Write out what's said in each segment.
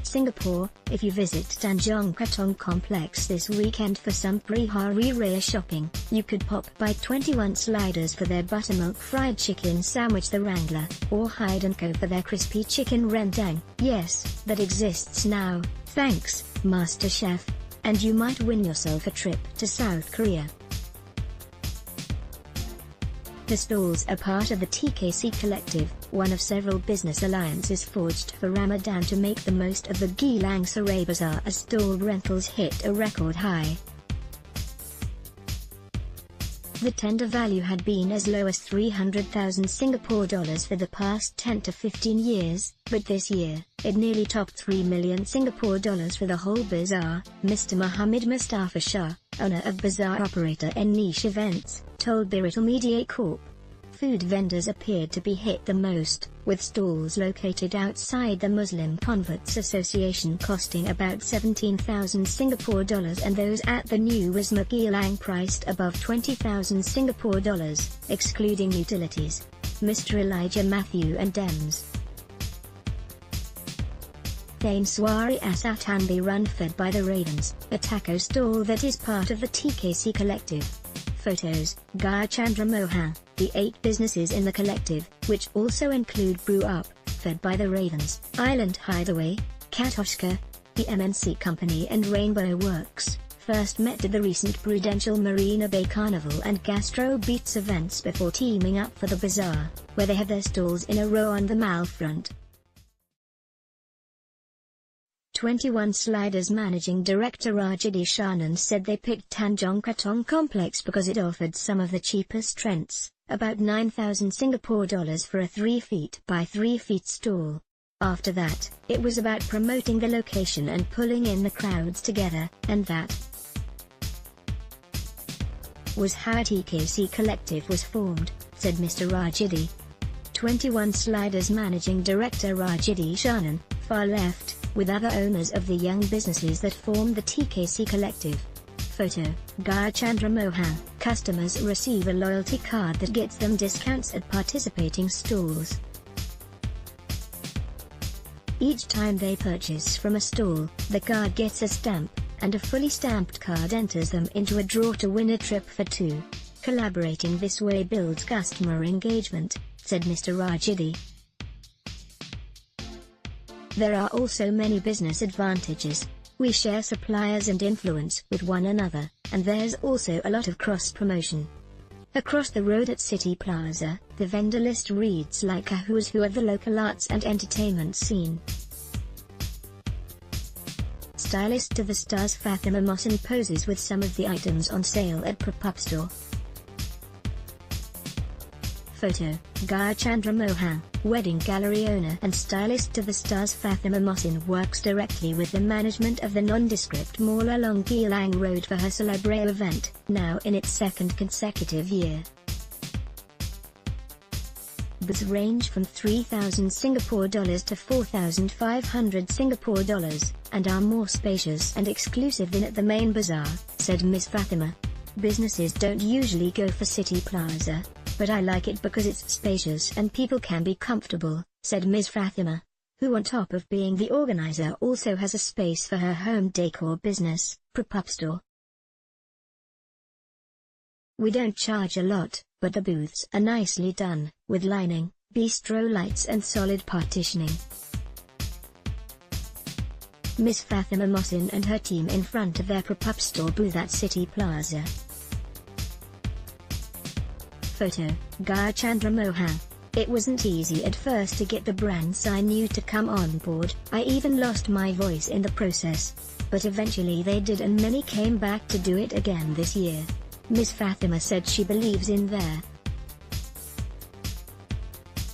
Singapore. If you visit Tanjong Katong Complex this weekend for some pre-hari raya shopping, you could pop by 21 Sliders for their buttermilk fried chicken sandwich, the Wrangler, or Hyde & Co for their crispy chicken rendang. Yes, that exists now, thanks, Master Chef. And you might win yourself a trip to South Korea. The stalls are part of the TKC Collective, one of several business alliances forged for Ramadan to make the most of the Geylang Sarai Bazaar as stall rentals hit a record high. The tender value had been as low as 300,000 Singapore dollars for the past 10 to 15 years, but this year, it nearly topped 3 million Singapore dollars for the whole bazaar. Mr. Mohammed Mustafa Shah, owner of bazaar operator Niche Events, told Birital Media Corp. Food vendors appeared to be hit the most, with stalls located outside the Muslim Converts Association costing about 17,000 Singapore dollars and those at the new Wisma Geylang priced above 20,000 Singapore dollars, excluding utilities. Mr. Elijah Matthew and Dems. Thane Swari Asatanbi run fed by the Ravens, a taco stall that is part of the TKC Collective. Photos, Gaya Chandra Mohan. The 8 businesses in the collective, which also include Brew Up, fed by the Ravens, Island Hideaway, Katoshka, the MNC Company and Rainbow Works, first met at the recent Prudential Marina Bay Carnival and Gastro Beats events before teaming up for the bazaar, where they have their stalls in a row on the Mall front. 21 Sliders Managing Director Rajadi Shannon said they picked Tanjong Katong Complex because it offered some of the cheapest rents, about 9,000 Singapore dollars for a 3 feet by 3 feet stall. After that, it was about promoting the location and pulling in the crowds together, and that was how TKC Collective was formed, said Mr. Rajadi. 21 Sliders Managing Director Rajadi Shannon, far left, with other owners of the young businesses that form the TKC Collective. Photo, Gaya Chandra Mohan. Customers receive a loyalty card that gets them discounts at participating stalls. Each time they purchase from a stall, the card gets a stamp, and a fully stamped card enters them into a draw to win a trip for 2. Collaborating this way builds customer engagement, said Mr. Rajadi. There are also many business advantages. We share suppliers and influence with one another, and there's also a lot of cross-promotion. Across the road at City Plaza, the vendor list reads like a who's who of the local arts and entertainment scene. Stylist to the stars Fatima Mohsin poses with some of the items on sale at Pop-Up Store. Photo, Gaya Chandra Mohan, wedding gallery owner and stylist to the stars Fatima Mohsin works directly with the management of the nondescript mall along Geylang Road for her Celebrate event, now in its 2nd consecutive year. Booths range from 3,000 Singapore dollars to 4,500 Singapore dollars, and are more spacious and exclusive than at the main bazaar, said Ms. Fatima. Businesses don't usually go for City Plaza, but I like it because it's spacious and people can be comfortable, said Ms. Fatima, who on top of being the organizer also has a space for her home decor business, Pop-Up Store. We don't charge a lot, but the booths are nicely done, with lining, bistro lights and solid partitioning. Ms. Fatima Mohsin and her team in front of their Pop-Up Store booth at City Plaza. Photo, Gaya Chandra Mohan. It wasn't easy at first to get the brands I knew to come on board, I even lost my voice in the process. But eventually they did and many came back to do it again this year. Ms. Fatima said she believes in their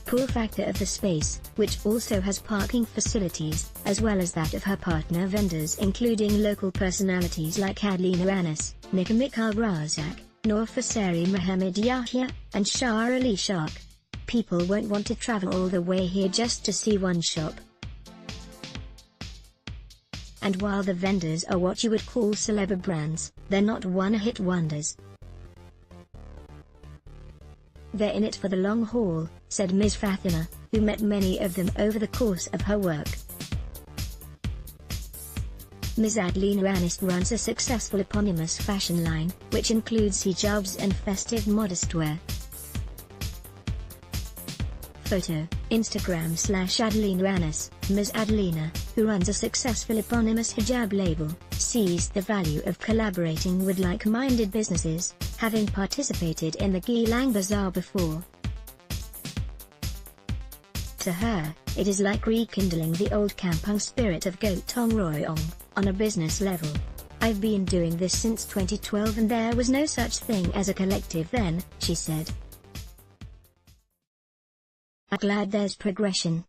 pull factor of the space, which also has parking facilities, as well as that of her partner vendors including local personalities like Adlina Anas, Nikamik Al-Razak, Noor Fasari Mohammed Yahya, and Shah Ali Shaq. People won't want to travel all the way here just to see one shop. And while the vendors are what you would call celeb brands, they're not one-hit wonders. They're in it for the long haul, said Ms. Fatima, who met many of them over the course of her work. Ms. Adelina Anis runs a successful eponymous fashion line, which includes hijabs and festive modest wear. Photo, Instagram/Adelina Anis. Ms. Adelina, who runs a successful eponymous hijab label, sees the value of collaborating with like-minded businesses, having participated in the Geylang Bazaar before. To her, it is like rekindling the old kampung spirit of Gotong Royong, on a business level. I've been doing this since 2012 and there was no such thing as a collective then, she said. I'm glad there's progression.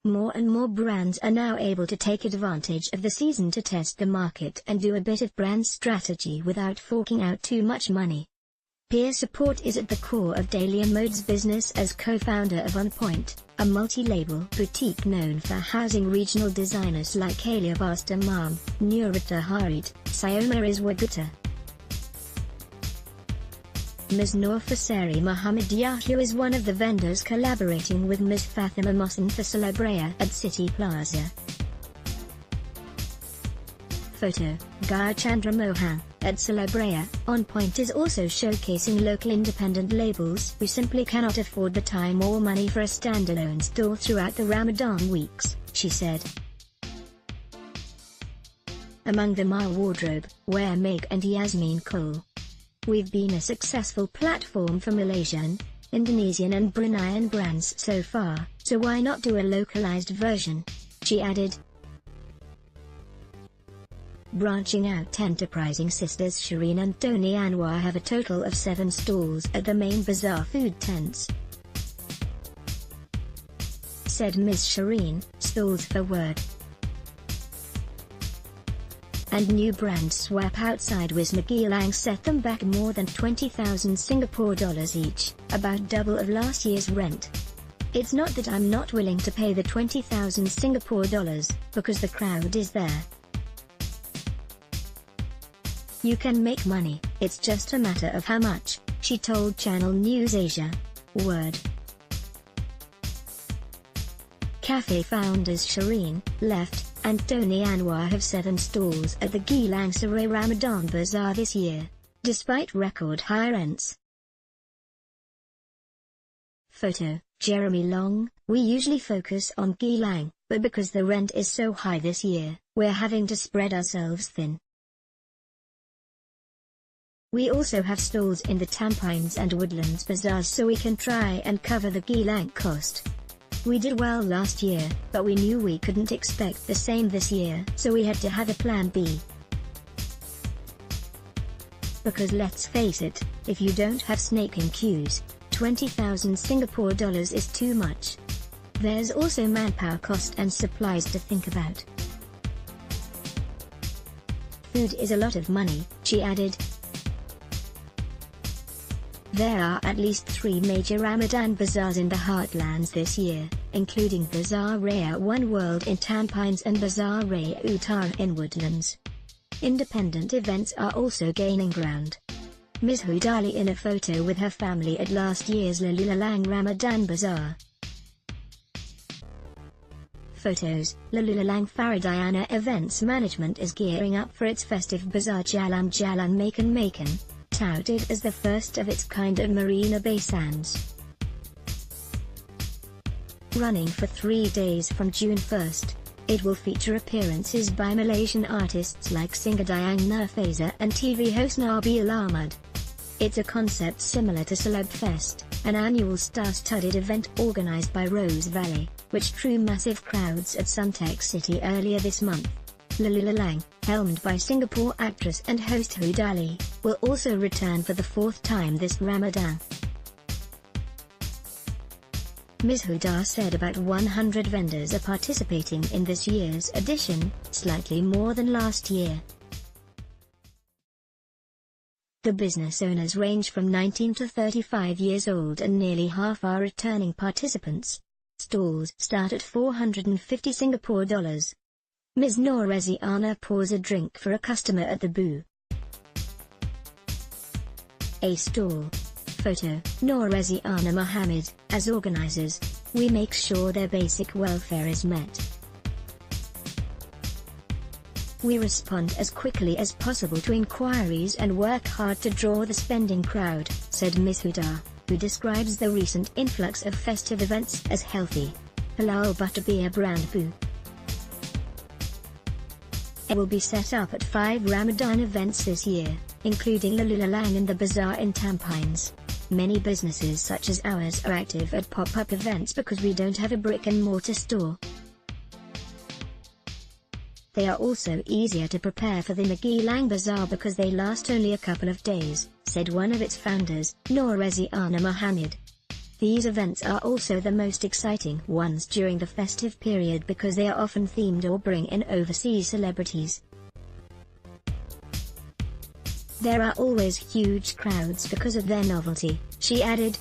More and more brands are now able to take advantage of the season to test the market and do a bit of brand strategy without forking out too much money. Peer support is at the core of Dahlia Mode's business as co-founder of On Point, a multi-label boutique known for housing regional designers like Alia Bastamam, Nurita Harit, Sayoma Iswagutta. Ms. Noor Faseri Muhammad Yahya is one of the vendors collaborating with Ms. Fatima Mohsen for Celebrea at City Plaza. Photo, Gaya Chandra Mohan. At Celebrea, On Point is also showcasing local independent labels who simply cannot afford the time or money for a standalone store throughout the Ramadan weeks, she said. Among them are Wardrobe, Wear Make and Yasmin Cole. We've been a successful platform for Malaysian, Indonesian and Bruneian brands so far, so why not do a localized version? She added. Branching out, enterprising sisters Shireen and Tony Anwar have a total of 7 stalls at the main bazaar food tents. Said Ms. Shireen, stalls for word and new brand swap outside Wisma Geylang set them back more than 20,000 Singapore dollars each, about double of last year's rent. It's not that I'm not willing to pay the 20,000 Singapore dollars, because the crowd is there. You can make money, it's just a matter of how much, she told Channel News Asia. Word. Cafe founders Shireen, Left, and Tony Anwar have 7 stalls at the Geylang Sarai Ramadan Bazaar this year, despite record high rents. Photo, Jeremy Long. We usually focus on Geylang, but because the rent is so high this year, we're having to spread ourselves thin. We also have stalls in the Tampines and Woodlands bazaars so we can try and cover the Geylang cost. We did well last year, but we knew we couldn't expect the same this year, so we had to have a plan B. Because let's face it, if you don't have snaking queues, 20,000 Singapore dollars is too much. There's also manpower cost and supplies to think about. Food is a lot of money, she added. There are at least 3 major Ramadan bazaars in the heartlands this year, including Bazaar Raya One World in Tampines and Bazaar Raya Utara in Woodlands. Independent events are also gaining ground. Ms. Hudali in a photo with her family at last year's Lalulang Ramadan Bazaar. Photos, Lalulang Faradayana Events Management is gearing up for its festive bazaar Jalan Jalan Makan Makan, touted as the first of its kind at Marina Bay Sands. Running for 3 days from June 1st, it will feature appearances by Malaysian artists like singer Dayang Nurfaza and TV host Nabil Ahmad. It's a concept similar to Celeb Fest, an annual star-studded event organized by Rose Valley, which drew massive crowds at Suntec City earlier this month. Lalulang, helmed by Singapore actress and host Hudali, will also return for the 4th time this Ramadan. Ms. Huda said about 100 vendors are participating in this year's edition, slightly more than last year. The business owners range from 19 to 35 years old and nearly half are returning participants. Stalls start at 450 Singapore dollars. Ms. Noreziana pours a drink for a customer at the booth. A stall. Photo, Noreziana Mohammed. As organizers, we make sure their basic welfare is met. We respond as quickly as possible to inquiries and work hard to draw the spending crowd, said Ms. Huda, who describes the recent influx of festive events as healthy. Halal butterbeer brand Boo will be set up at 5 Ramadan events this year, including the Lulalang and the Bazaar in Tampines. Many businesses such as ours are active at pop-up events because we don't have a brick-and-mortar store. They are also easier to prepare for than the Geylang Bazaar because they last only a couple of days, said one of its founders, Noreziana Mohammed. These events are also the most exciting ones during the festive period because they are often themed or bring in overseas celebrities. There are always huge crowds because of their novelty, she added.